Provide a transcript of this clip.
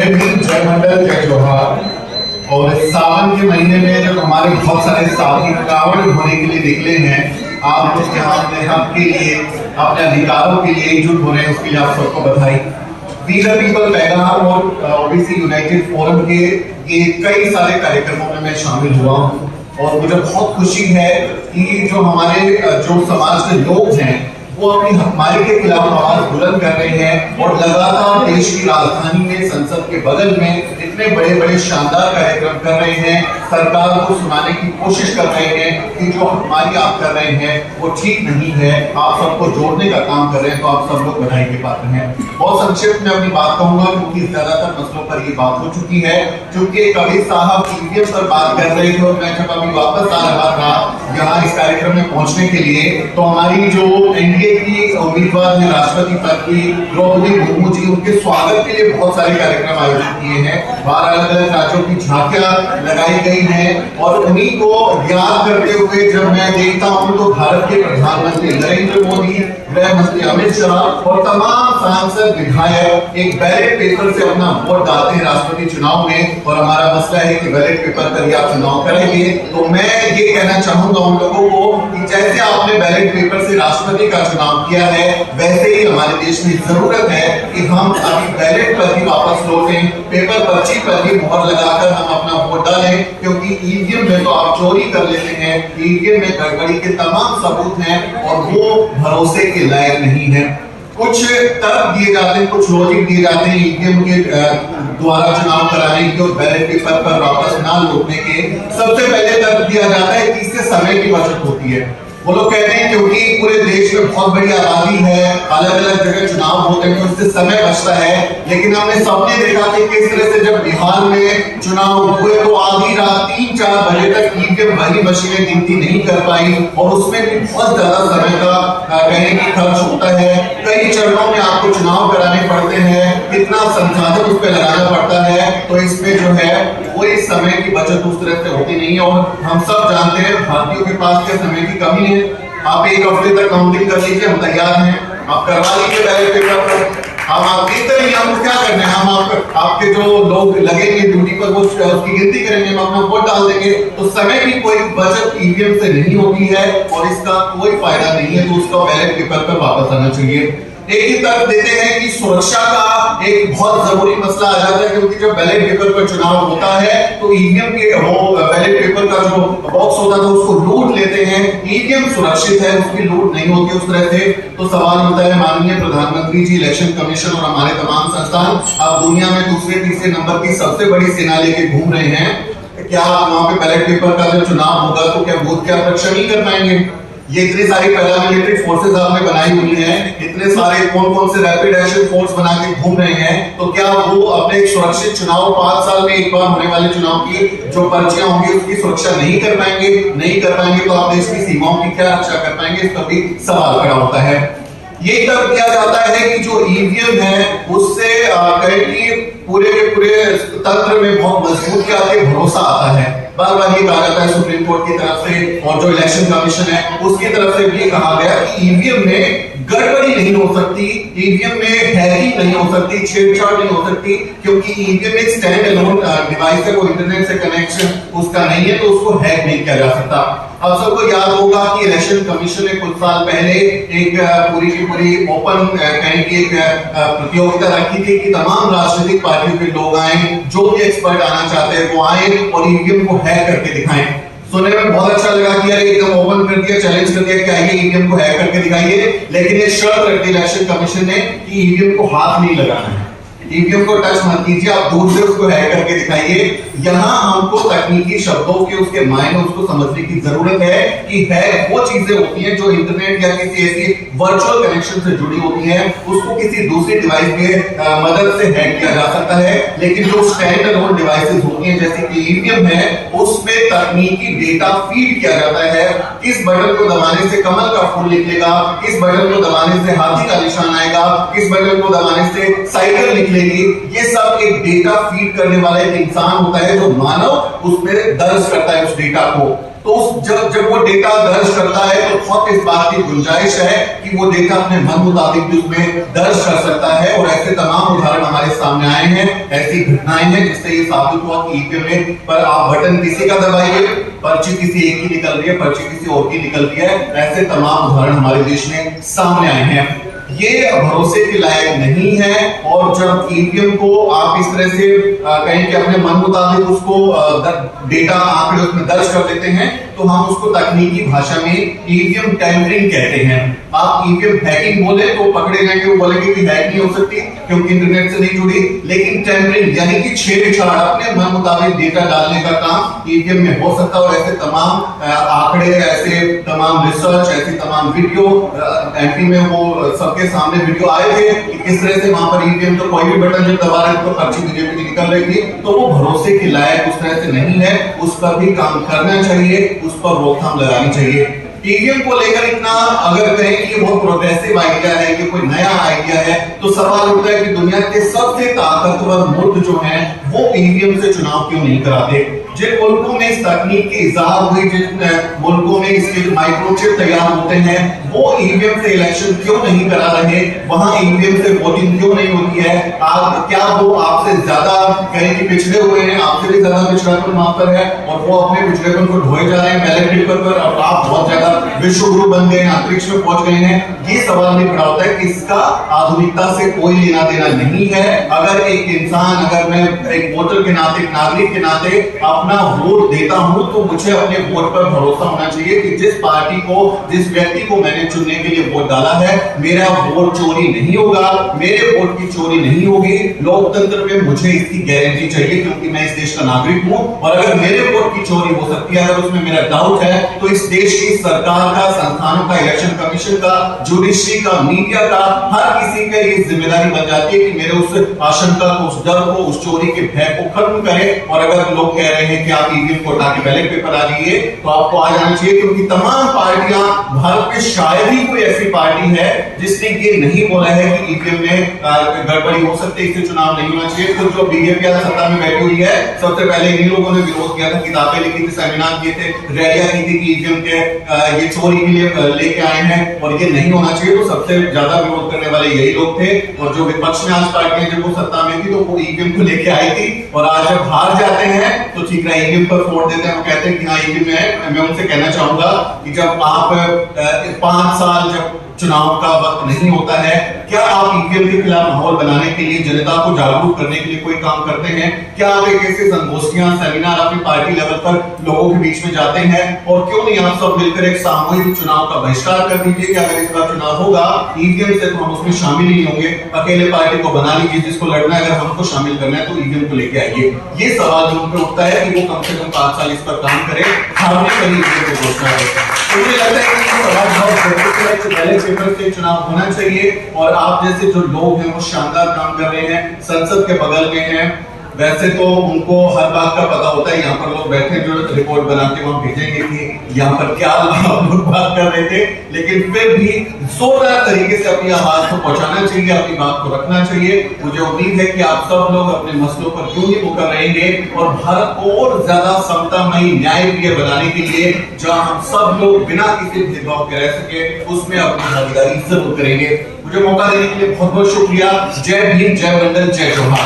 जय भीम, जय मंडल, जय जोहार। और सावन के महीने में जब हमारे बहुत सारे साथी कांवड़ होने के लिए निकले हैं, आप लोग यहाँ अपने हक के लिए, अपने अधिकारों के लिए एकजुट हो रहे हैं, उसके लिए आप सबको बधाई। वी द पीपल पैगाम और ओबीसी यूनाइटेड फोरम के ये कई सारे कार्यक्रमों में मैं शामिल हुआ हूँ और मुझे बहुत खुशी है कि जो हमारे जो समाज के लोग हैं वो अपनी हकमारी के खिलाफ आवाज बुलंद कर रहे हैं और लगातार देश की राजधानी में संसद के बगल में इतने बड़े बड़े शानदार कार्यक्रम कर रहे हैं, सरकार को सुनाने की कोशिश कर रहे हैं कि जो हकमारी आप कर रहे हैं वो ठीक नहीं है, आप सबको जोड़ने का काम कर रहे हैं, तो आप सब लोग बधाई के पात्र हैं। बहुत संक्षिप्त में अपनी बात कहूंगा क्योंकि ज्यादातर मसलों पर ये बात हो चुकी है। क्योंकि कबीर साहब ईवीएम पर बात कर रहे थे और मैं जब अभी वापस आ रहा था यहाँ इस कार्यक्रम में पहुंचने के लिए, तो हमारी जो एनडीए की उम्मीदवार है राष्ट्रपति पद की द्रौपदी मुर्मू जी, उनके स्वागत के लिए बहुत सारे कार्यक्रम आयोजित किए हैं। 12 अलग अलग राज्यों की झांकियां लगाई गई हैं और उन्हीं को याद करते हुए जब मैं देखता हूं तो भारत के प्रधानमंत्री नरेंद्र मोदी, गृह मंत्री अमित शाह और तमाम सांसद विधायक एक बैलेट पेपर से अपना वोट डालते हैं राष्ट्रपति चुनाव में। और हमारा मसला है कि बैलेट पेपर पर ही आप चुनाव करेंगे, तो मैं ये कहना चाहूंगा उन लोगों को कि जैसे आपने बैलेट पेपर से राष्ट्रपति का चुनाव किया है, वैसे ही हमारे देश में जरूरत है कि हम अभी बैलेट पर ही वापस लौटें, पेपर पर्ची पर ही मोहर लगाकर हम अपना वोट डालें। क्योंकि ईवीएम में तो आप चोरी कर लेते हैं, ईवीएम में गड़बड़ी के तमाम सबूत हैं और वो भरोसे के लायक नहीं है। कुछ तर्क दिए जाते हैं, कुछ लॉजिक दिए जाते हैं ईवीएम के द्वारा चुनाव कराने के और बैलेट पेपर पर वापस ना लौटने के। सबसे पहले तर्क दिया जाता है कि इससे समय की बचत होती है। वो लोग कहते हैं क्योंकि पूरे देश में बहुत बड़ी आबादी है, अलग अलग जगह चुनाव होते हैं, तो इससे समय बचता है। लेकिन हमने सबने देखा कि किस तरह से जब बिहार में चुनाव हुए तो आधी रात 3-4 बजे तक ईवीएम वाली मशीनें गिनती नहीं कर पाई और उसमें भी बहुत ज्यादा समय का कहें कि खर्च होता है। कई चरणों में आपको चुनाव कराने पड़ते हैं, कितना संसाधन उस पर लगाना पड़ता है, तो इसमें जो है कोई समय की बचत उस तरह से होती नहीं है। और हम सब जानते हैं भारतीयों के पास क्या समय की कमी है। आप एक हफ्ते तक काउंटिंग कर लीजिए, हम तैयार हैं, आप करवा लीजिए बैलेट पेपर पर। हम आप देखते रहिए, हमको क्या करना है, हम आपके जो लोग लगेंगे ड्यूटी पर वो उसकी गिनती करेंगे, हम अपना वोट डाल देंगे। तो समय की कोई बचत ईवीएम से नहीं होती है और इसका कोई फायदा नहीं है, तो उसका बैलेट पेपर पर वापस आना चाहिए। एक ही तर्क देते हैं कि सुरक्षा का एक बहुत जरूरी मसला आ जाता है, क्योंकि जब बैलेट पेपर पर चुनाव होता है तो ईवीएम के वो बैलेट पेपर का जो बॉक्स होता है उसको लूट लेते हैं। ईवीएम सुरक्षित है, उसकी लूट नहीं होती उस तरह से। तो सवाल होता है माननीय प्रधानमंत्री जी, इलेक्शन कमीशन और हमारे तमाम संस्थान अब दुनिया में दूसरे तीसरे नंबर की सबसे बड़ी सेना लेके घूम रहे हैं, क्या वहां पे बैलेट पेपर का जब चुनाव होगा तो क्या बूथ के आरक्षण नहीं कर पाएंगे? ये इतनी सारी पैरामिलिट्री फोर्सेस आपने बनाई हुई हैं, इतने सारे कौन कौन से रैपिड एक्शन फोर्स बना के घूम रहे हैं, तो क्या वो अपने एक सुरक्षित चुनाव 5 साल में एक बार होने वाले चुनाव की जो पर्चियां होंगी उसकी सुरक्षा नहीं कर पाएंगे? नहीं कर पाएंगे तो आप देश की सीमाओं की क्या रक्षा कर पाएंगे? इस पर भी सवाल खड़ा होता है। ये तब किया जाता है कि जो ईवीएम है उससे कहें कि पूरे के पूरे तंत्र में बहुत मजबूत क्या आती है, भरोसा आता है। बार बार ये कहा जाता है सुप्रीम कोर्ट की तरफ से और जो इलेक्शन कमीशन है उसकी तरफ से भी कहा गया कि ईवीएम में गड़बड़ी नहीं हो सकती, ईवीएम में हैकिंग नहीं हो सकती, छेड़छाड़ नहीं हो सकती, क्योंकि ईवीएम एक स्टैंड अलोन डिवाइस है, वो इंटरनेट से कनेक्शन उसका नहीं है, तो उसको हैक नहीं किया जा सकता। अब सबको याद होगा कि इलेक्शन कमीशन ने कुछ साल पहले एक पूरी की पूरी ओपन कहें कि एक प्रतियोगिता रखी थी कि तमाम राजनीतिक पार्टियों के लोग आए, जो भी एक्सपर्ट आना चाहते हैं वो आए और ईवीएम को हैक करके दिखाएं। सुनने में बहुत अच्छा लगा कि यार एकदम ओपन कर दिया, चैलेंज कर दिया कि आइए ईवीएम को हैक करके दिखाइए, लेकिन ये शर्त रख दी इलेक्शन कमीशन ने कि ईवीएम को हाथ नहीं लगाना है, ईवीएम को टच मत कीजिए, आप दूर से उसको हैक करके दिखाइए। यहाँ हमको तकनीकी शब्दों के उसके मायने उसको समझने की जरूरत है कि हैक वो चीजें होती हैं जो इंटरनेट या किसी ऐसी वर्चुअल कनेक्शन से जुड़ी होती हैं, उसको किसी दूसरी डिवाइस के मदद से हैक किया जा सकता है। लेकिन जो स्टैंड अलोन डिवाइसेस होती हैं जैसे कि ईवीएम है, उसमें तकनीकी डेटा फीड किया जाता है। किस बटन को दबाने से कमल का फूल निकलेगा, किस बटन को दबाने से हाथी का निशान आएगा, किस बटन को दबाने से साइकिल निकलेगी, ये सब एक डेटा फीड करने वाला एक इंसान होता है जो मानव उसमें दर्ज करता है उस डेटा को। तो जब वो डेटा दर्ज करता है तो बहुत इस बात की गुंजाइश है कि वो डेटा अपने मन मुताबिक भी उसमें दर्ज कर सकता है। है और ऐसे तमाम उदाहरण हमारे सामने आए हैं, ऐसी घटनाएं हैं जिससे ये साबित हुआ कि ईवीएम में पर आप बटन किसी का दबाइए, पर्ची किसी एक की निकल रही है, पर्ची किसी और की निकल रही है। ऐसे तमाम उदाहरण हमारे देश में सामने आए हैं। ये भरोसे के लायक नहीं है। और जब ईवीएम को आप इस तरह से कहें कि अपने मन मुताबिक उसको डेटा आंकड़े उसमें दर्ज कर देते हैं, तो हम उसको तकनीकी भाषा में ईवीएम टैम्परिंग कहते हैं। आप ईवीएम हैकिंग बोले तो पकड़े जाएंगे, वो बोलेंगे कि हैक नहीं हो सकती क्योंकि इंटरनेट से नहीं जुड़ी। लेकिन टैम्परिंग यानी कि छेड़छाड़, अपने मन मुताबिक डेटा डालने का काम ईवीएम में हो सकता है। और ऐसे तमाम आंकड़े, ऐसे तमाम रिसर्च, ऐसी तमाम वीडियो एमपी में वो सबके सामने वीडियो आए थे कि किस तरह से वहां पर ईवीएम तो कोई भी बटन जब दबा रहे तो पर्ची बीजेपी की निकल रही थी। तो वो भरोसे के लायक उस तरह से नहीं है, उस पर भी काम करना चाहिए, उस पर रोकथाम लगानी चाहिए। ईवीएम को लेकर इतना अगर कहें कि बहुत प्रोग्रेसिव आइडिया है, कि कोई नया आइडिया है, तो सवाल उठता है कि दुनिया के सबसे ताकतवर मुल्क जो हैं वो ईवीएम से चुनाव क्यों नहीं कराते। जिन मुल्कों में इस तकनीक की इजाद हुई, जिन मुल्कों में इसके माइक्रोचिप तैयार होते हैं, वो ईवीएम से इलेक्शन क्यों नहीं करा रहे, वहां ईवीएम से वोटिंग क्यों नहीं होती है। क्या वो आपसे ज्यादा कहें कि पिछड़े हुए हैं, आपसे भी ज्यादा पिछड़ापन वहां पर है और वो अपने पिछड़ेपन को ढोए जा रहे हैं बैलेट पेपर पर, और आप बहुत ज्यादा विश्व गुरु बन गए हैं, अंतरिक्ष में पहुंच गए हैं। ये सवाल नहीं खड़ा होता है कि इसका आधुनिकता से कोई लेना देना नहीं है। अगर एक इंसान, अगर मैं एक वोटर के नाते, एक नागरिक के नाते अपना वोट देता हूं, तो मुझे अपने वोट पर भरोसा होना चाहिए कि जिस पार्टी को, जिस व्यक्ति को मैंने चुनने के लिए वोट डाला है, मेरा वोट चोरी नहीं होगा, मेरे वोट की चोरी नहीं होगी। लोकतंत्र में मुझे इसकी गारंटी चाहिए क्योंकि मैं इस देश का नागरिक हूं। और अगर मेरे वोट की चोरी हो सकती है, अगर उसमें मेरा डाउट है, तो इस देश की सरकार का, संस्थानों का, इलेक्शन कमीशन का, जुडिशरी का, मीडिया का, हर किसी का ये जिम्मेदारी बन जाती है कि मेरे उस आशंका को, उस डर को, उस चोरी के भय को खत्म करे। और अगर लोग कह रहे हैं कि आप ईवीएम को हटा के बैलेट पेपर आ जाइए, तो आपको आ जाना चाहिए, क्योंकि तमाम पार्टियां, भारत में शायद ही कोई ऐसी पार्टी है जिसने ये नहीं बोला है कि ईवीएम में गड़बड़ी हो सकती है, इससे चुनाव नहीं होना चाहिए। तो जो बीजेपी सत्ता में बैठी हुई है, सबसे पहले इन्हीं लोगों ने विरोध किया था, किताबें लिखी थी, सेमिनार किए थे, रैलियां की थी कि ईवीएम के ये चोरी के लिए लेके आए हैं और ये नहीं होना चाहिए। तो सबसे ज्यादा विरोध करने वाले यही लोग थे। और जो विपक्ष में आज पार्टियां जब वो सत्ता में थी, तो वो ईवीएम को लेके आई थी, और आज जब हार जाते हैं तो ठीक है ईवीएम पर वोट देते हैं, वो कहते हैं कि हाँ ईवीएम है। मैं उनसे कहना चाहूंगा कि जब आप 5 साल जब चुनाव का वक्त नहीं होता है, क्या आप ईवीएम के खिलाफ माहौल बनाने के लिए, जनता को जागरूक करने के लिए कोई काम करते हैं? क्या आप एक ऐसे संगोष्ठियां, सेमिनार अपनी पार्टी लेवल पर लोगों के बीच में जाते हैं? और क्यों नहीं आप सब मिलकर एक सामूहिक चुनाव का बहिष्कार कर दीजिए कि अगर इस बार चुनाव होगा ईवीएम से, तो हम उसमें शामिल ही नहीं होंगे, अकेले पार्टी को बना लीजिए, जिसको लड़ना है, अगर हमको शामिल करना है तो ईवीएम को लेके आइए। ये सवाल जो उन पर उठता है कि वो कम से कम 5 साल इस पर काम करे, हारने के लिए ईवीएम को घोषणा करे। मुझे लगता है कि सवाल बहुत बैलेट पेपर से चुनाव होना चाहिए। और आप जैसे जो लोग हैं वो शानदार काम कर रहे हैं, संसद के बगल में हैं, वैसे तो उनको हर बात का पता होता है। यहाँ पर लोग बैठे जो रिपोर्ट बना के वहां भेजेंगे कि यहाँ पर क्या आप लोग बात कर रहे थे, लेकिन फिर भी जोरदार तरीके से अपनी आवाज को पहुंचाना चाहिए, अपनी बात को रखना चाहिए। मुझे उम्मीद है कि आप सब लोग अपने मसलों पर क्यों नहीं मुकर रहेंगे और भारत को और ज्यादा समतामयी, न्यायप्रिय बनाने के लिए, जहां हम सब लोग बिना किसी भेदभाव के रह सके, उसमें अपनी भागीदारी जरूर करेंगे। मुझे मौका देने के लिए बहुत बहुत शुक्रिया। जय भीम, जय मंडल, जय जोहार।